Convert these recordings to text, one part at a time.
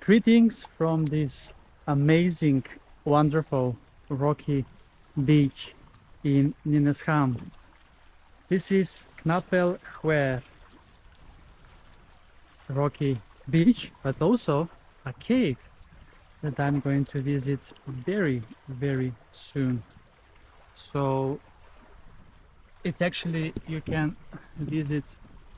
Greetings from this amazing, wonderful, rocky beach in Nynäshamn. This is Knappelskärsgrottan rocky beach, but also a cave that I'm going to visit very, very soon. So it's actually, you can visit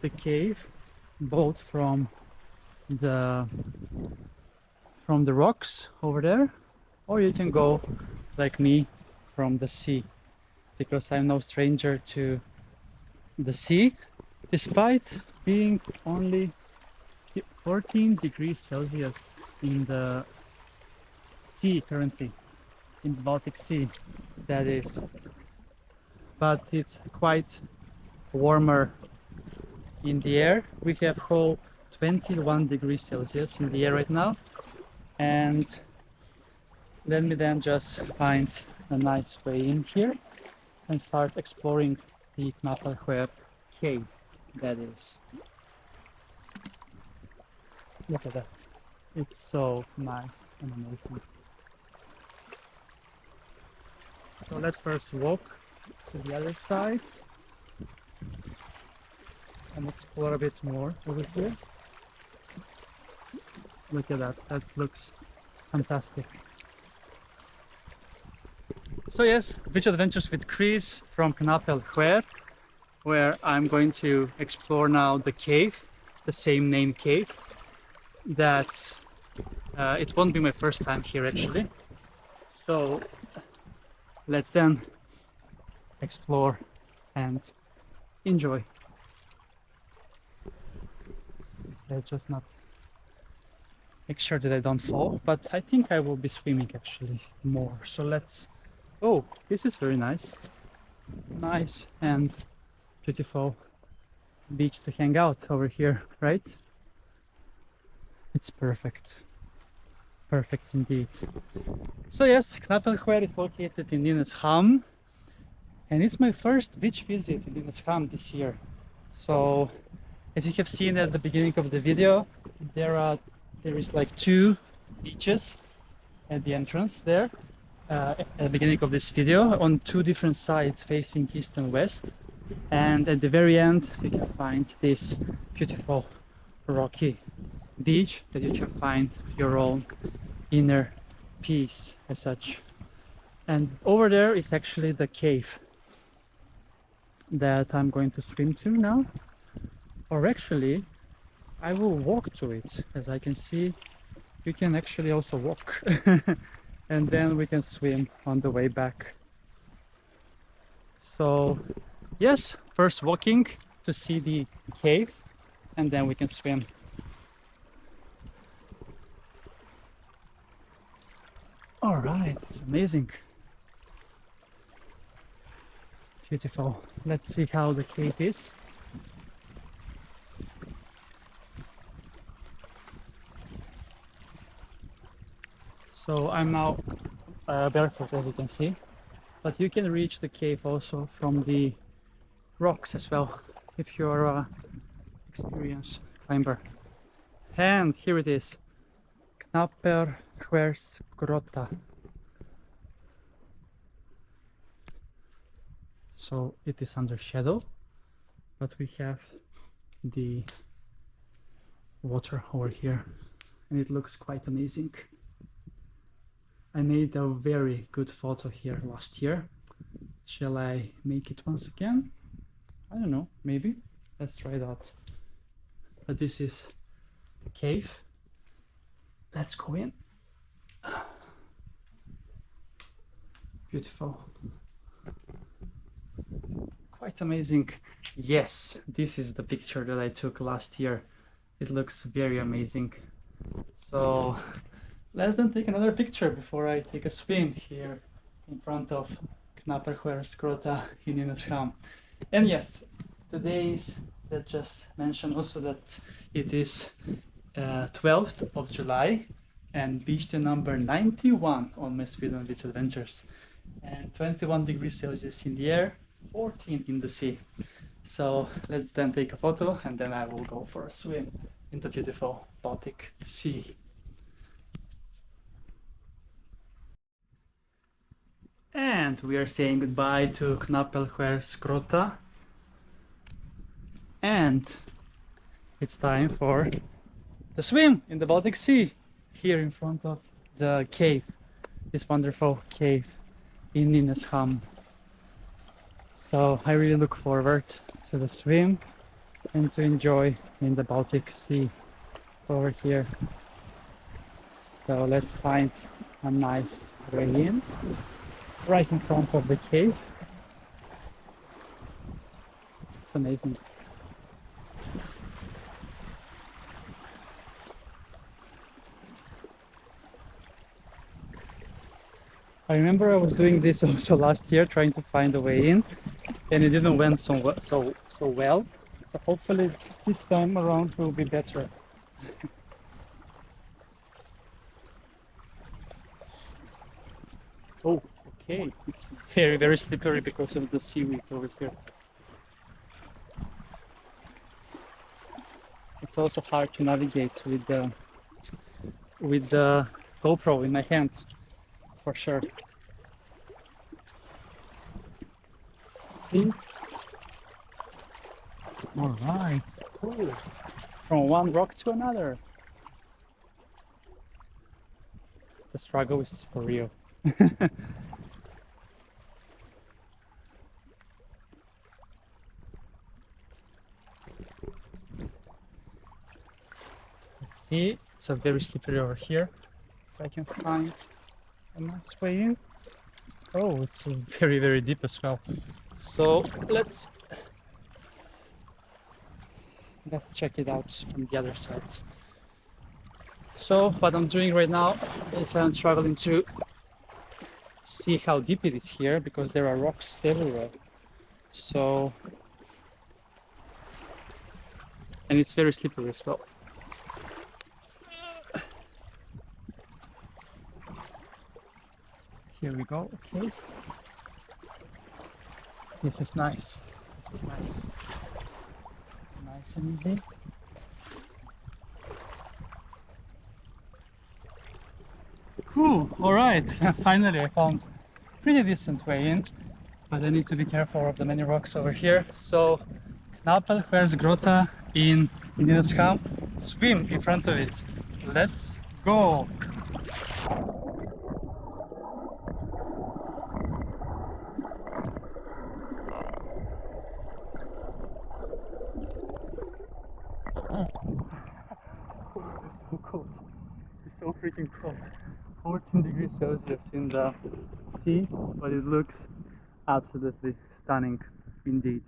the cave both from the rocks over there, or you can go like me from the sea, because I'm no stranger to the sea, despite being only 14 degrees Celsius in the sea currently, in the Baltic Sea, that is, but it's quite warmer in the air. We have whole 21 degrees Celsius in the air right now, and let me then just find a nice way in here and start exploring the Knappelskär cave, that is. Look at that, it's so nice and amazing. So let's first walk to the other side and explore a bit more over here. Look at that, that looks fantastic. So yes, Beach Adventures with Chris from Knappelskär, where I'm going to explore now the cave, the same name cave. That it won't be my first time here actually. So let's then explore and enjoy. Let's just not make sure that I don't fall, but I think I will be swimming actually more. So let's, oh, this is very nice. Nice and beautiful beach to hang out over here, right? It's perfect. Perfect indeed. So yes, Knappelskärsgrottan is located in Nynäshamn, and it's my first beach visit in Nynäshamn this year. So as you have seen at the beginning of the video, there is like two beaches at the entrance there, at the beginning of this video, on two different sides facing east and west, and at the very end you can find this beautiful rocky beach that you can find your own inner peace as such. And over there is actually the cave that I'm going to swim to now, or actually I will walk to it. As I can see, you can actually also walk and then we can swim on the way back. So yes, first walking to see the cave and then we can swim. All right, it's amazing. Beautiful. Let's see how the cave is. So I'm now barefoot, as you can see, but you can reach the cave also from the rocks as well if you're an experienced climber. And here it is, Knappelskärsgrottan. So it is under shadow, but we have the water over here and it looks quite amazing. I made a very good photo here last year. Shall I make it once again? I don't know, maybe. Let's try it out. But this is the cave. Let's go in. Beautiful. Quite amazing. Yes, this is the picture that I took last year. It looks very amazing. So let's then take another picture before I take a swim here in front of Knappelskärsgrottan in Nynäshamn. And yes, today is, let's just mention also that it is 12th of July and beach day number 91 on my Sweden Beach Adventures, and 21 degrees Celsius in the air, 14 in the sea. So let's then take a photo and then I will go for a swim in the beautiful Baltic Sea. And we are saying goodbye to Knappelskärsgrottan. And it's time for the swim in the Baltic Sea, here in front of the cave, this wonderful cave in Nynäshamn. So I really look forward to the swim and to enjoy in the Baltic Sea over here. So let's find a nice way in, right in front of the cave. It's amazing. I remember I was doing this also last year, trying to find a way in, and it didn't went so well. So hopefully this time around will be better. Oh, okay. It's very slippery because of the seaweed over here. It's also hard to navigate with the GoPro in my hand, for sure. See? All right. Cool. From one rock to another. The struggle is for real. See, it's a very slippery over here. If I can find a nice way in. Oh, it's very deep as well. So let's check it out from the other side. So what I'm doing right now is I'm struggling to see how deep it is here because there are rocks everywhere. So, and it's very slippery as well. Here we go. Okay. This is nice. This is nice. Nice and easy. Cool. All right. Finally, I found a pretty decent way in, but I need to be careful of the many rocks over here. So, Knappelskärsgrottan in Nynäshamn. Swim in front of it. Let's go. So cold. It's so freaking cold. 14 degrees Celsius in the sea, but it looks absolutely stunning indeed.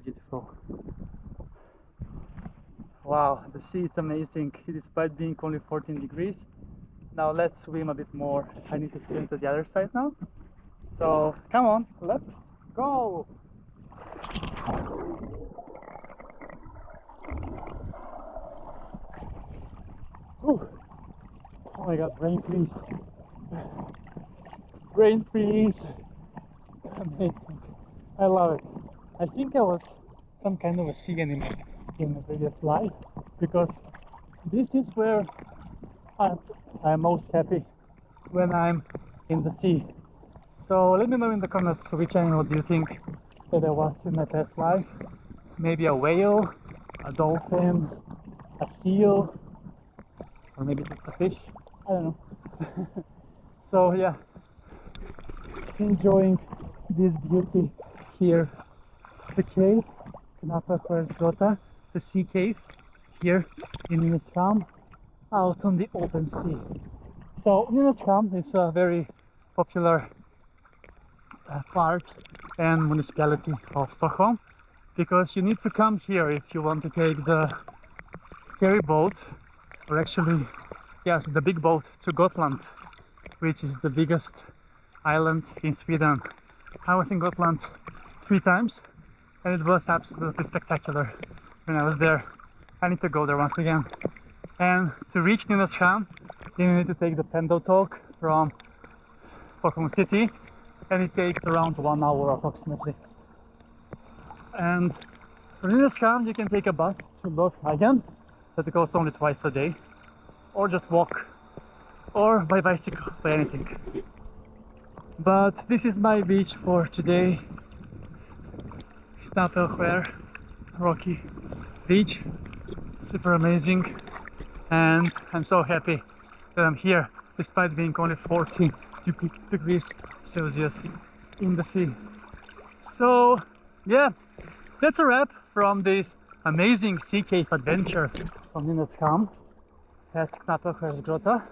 Beautiful. Wow, the sea is amazing despite being only 14 degrees. Now let's swim a bit more. I need to swim to the other side now. So come on, let's go! Ooh. Oh my god, rain please. Rain please. Amazing. I love it. I think I was some kind of a sea animal in a previous life because this is where I'm most happy when I'm in the sea. So let me know in the comments which animal do you think that I was in my past life. Maybe a whale, a dolphin, a seal, or maybe just a fish, I don't know. So yeah, enjoying this beauty here, the cave, Knappelskärsgrottan, the sea cave here in Nynäshamn, out on the open sea. So Nynäshamn is a very popular part and municipality of Stockholm because you need to come here if you want to take the ferry boat, or actually, yes, the big boat to Gotland, which is the biggest island in Sweden. I was in Gotland 3 times and it was absolutely spectacular when I was there. I need to go there once again. And to reach Nynäshamn, you need to take the Pendle talk from Stockholm city, and it takes around 1 hour approximately. And from Nynäshamn you can take a bus to Lofhagen that goes only twice a day, or just walk, or by bicycle, by anything. But this is my beach for today. Knappelskär, rocky beach, super amazing, and I'm so happy that I'm here despite being only 40 degrees Celsius in the sea. So yeah, that's a wrap from this amazing sea cave adventure from Nynäshamn at Knappelskärsgrottan.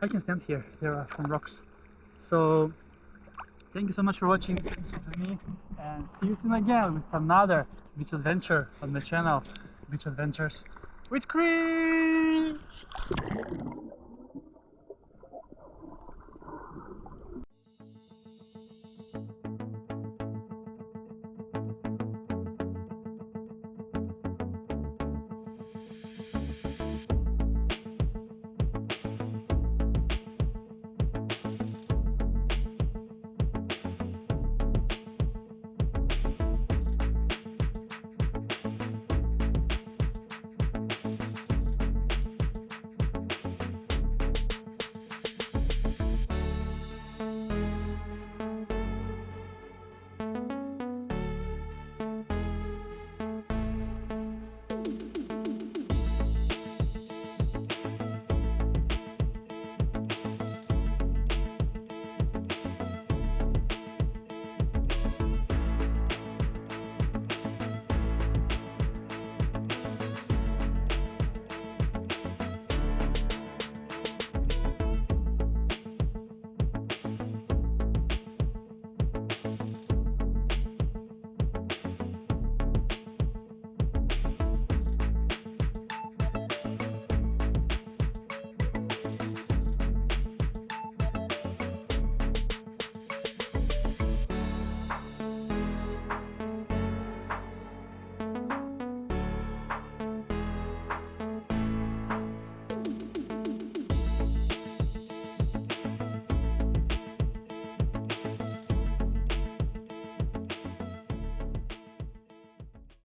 I can stand here, there are some rocks. So thank you so much for watching with me, and see you soon again with another beach adventure on my channel, Beach Adventures with Chris!